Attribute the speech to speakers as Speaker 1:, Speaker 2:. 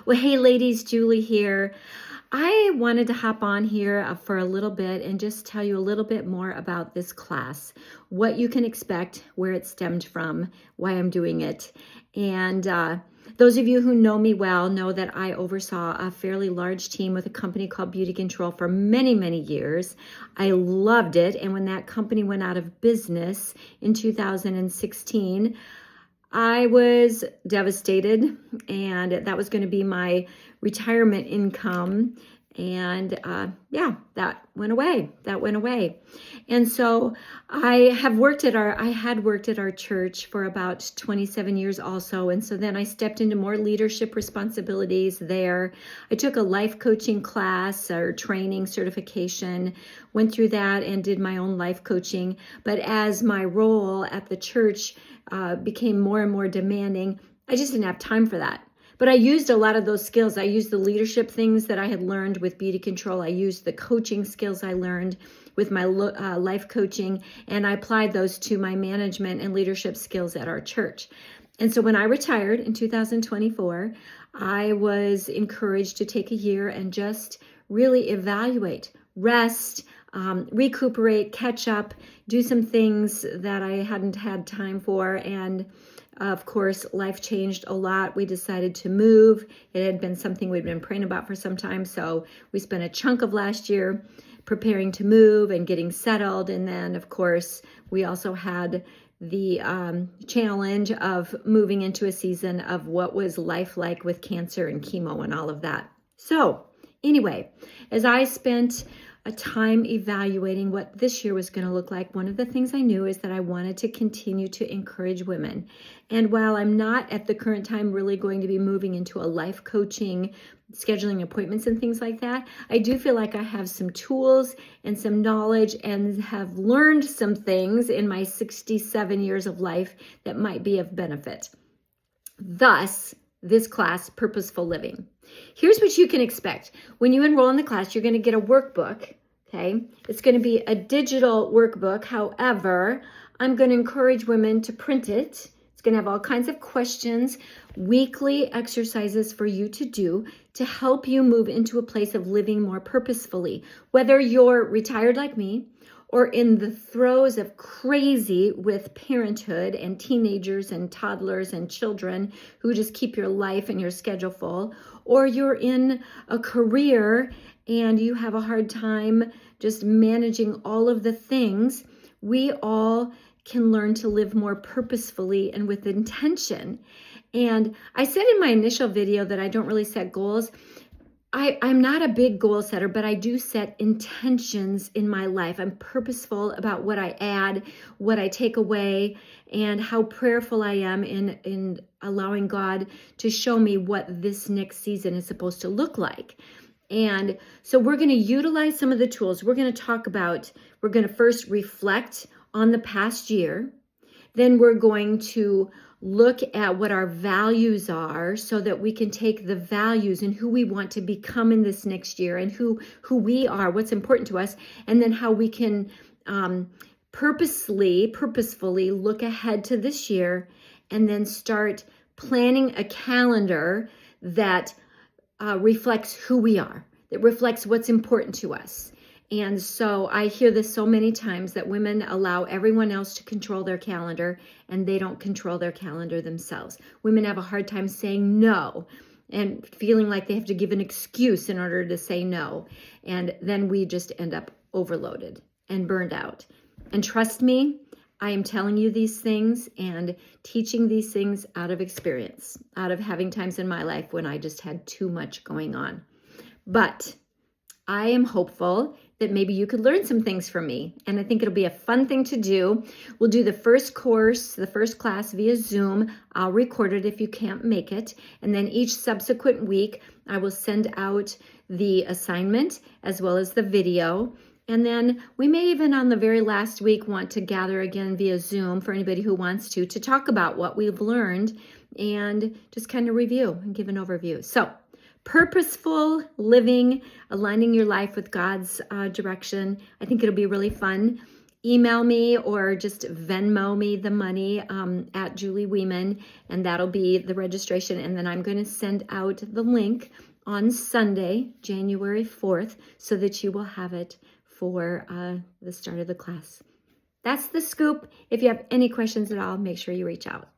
Speaker 1: Well, hey ladies, Julie here. I wanted to hop on here for a little bit and just tell you a little bit more about this class, what you can expect, where it stemmed from, why I'm doing it. And those of you who know me well know that I oversaw a fairly large team with a company called Beauty Control for many, many years. I loved it. And when that company went out of business in 2016, I was devastated, and that was going to be my retirement income. And yeah, that went away. And so I had worked at our church for about 27 years also. And so then I stepped into more leadership responsibilities there. I took a life coaching class or training certification, went through that and did my own life coaching. But as my role at the church became more and more demanding, I just didn't have time for that. But I used a lot of those skills. I used the leadership things that I had learned with Beauty Control. I used the coaching skills I learned with my life coaching, and I applied those to my management and leadership skills at our church. And so when I retired in 2024, I was encouraged to take a year and just really evaluate, rest, recuperate, catch up, do some things that I hadn't had time for. And of course, life changed a lot. We decided to move. It had been something we'd been praying about for some time. So we spent a chunk of last year preparing to move and getting settled. And then, of course, we also had the challenge of moving into a season of what was life like with cancer and chemo and all of that. So anyway, as I spent a time evaluating what this year was going to look like, one of the things I knew is that I wanted to continue to encourage women. And while I'm not at the current time really going to be moving into a life coaching, scheduling appointments and things like that, I do feel like I have some tools and some knowledge and have learned some things in my 67 years of life that might be of benefit. Thus, this class, Purposeful Living. Here's what you can expect. When you enroll in the class, you're going to get a workbook, okay? It's going to be a digital workbook. However, I'm going to encourage women to print it. It's going to have all kinds of questions, weekly exercises for you to do to help you move into a place of living more purposefully. Whether you're retired like me, or in the throes of crazy with parenthood and teenagers and toddlers and children who just keep your life and your schedule full, or you're in a career and you have a hard time just managing all of the things, we all can learn to live more purposefully and with intention. And I said in my initial video that I don't really set goals. I'm not a big goal setter, but I do set intentions in my life. I'm purposeful about what I add, what I take away, and how prayerful I am in allowing God to show me what this next season is supposed to look like. And so we're going to utilize some of the tools. We're going to first reflect on the past year. Then we're going to look at what our values are so that we can take the values and who we want to become in this next year and who we are, what's important to us, and then how we can purposefully look ahead to this year and then start planning a calendar that reflects who we are, that reflects what's important to us. And so I hear this so many times that women allow everyone else to control their calendar and they don't control their calendar themselves. Women have a hard time saying no and feeling like they have to give an excuse in order to say no. And then we just end up overloaded and burned out. And trust me, I am telling you these things and teaching these things out of experience, out of having times in my life when I just had too much going on. But I am hopeful that maybe you could learn some things from me. And I think it'll be a fun thing to do. We'll do the first class via Zoom. I'll record it if you can't make it. And then each subsequent week, I will send out the assignment as well as the video. And then we may even on the very last week want to gather again via Zoom for anybody who wants to talk about what we've learned and just kind of review and give an overview. So purposeful living, aligning your life with God's direction. I think it'll be really fun. email me or just Venmo me the money at Julie Weeman, and that'll be the registration. And then I'm going to send out the link on Sunday, January 4th, so that you will have it for the start of the class. That's the scoop. If you have any questions at all, make sure you reach out.